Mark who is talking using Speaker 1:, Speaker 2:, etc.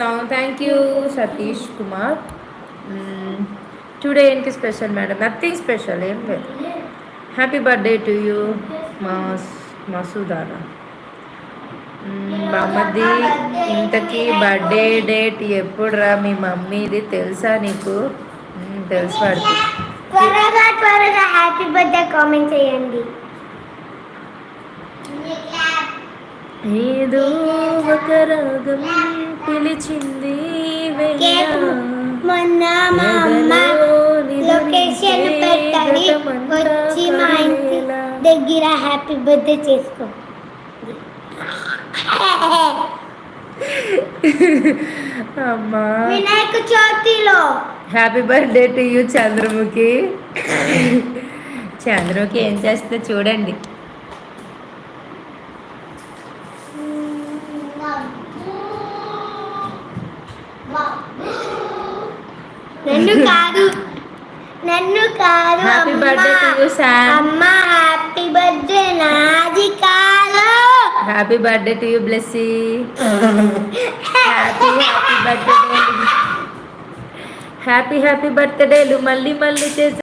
Speaker 1: Thank you, Satish Kumar. Today ఏంటి special madam? Nothing special, ఏం లేదు. హ్యాపీ బర్త్డే టు యూ మసూదానా. బామ్మది, ఇంతకీ బర్త్డే డేట్ ఎప్పుడురా మీ మమ్మీది తెలుసా నీకు? తెలుసు వాడికి.
Speaker 2: త్వరగా త్వరగా హ్యాపీ బర్త్డే కామెంట్ చేయండి.
Speaker 1: ఏదో ఒక రాగం పిలిచింది
Speaker 2: మొన్న మా అమ్మ లొకేషన్ పెట్టాలి, వచ్చి మా ఇంటి దగ్గర హ్యాపీ బర్త్డే చేసుకో.
Speaker 1: అమ్మా,
Speaker 2: వినాయక చవితిలో
Speaker 1: happy birthday to you Chandramukhi. Chandramukhi ఏం చేస్తే చూడండి.
Speaker 2: నన్ను కాదు
Speaker 1: happy birthday to you Sam.
Speaker 2: అమ్మ హ్యాపీ బర్త్డే నాది కాదు.
Speaker 1: Happy birthday to you Blessy. Happy బర్త్డేలు మళ్ళీ మళ్ళీ చేసి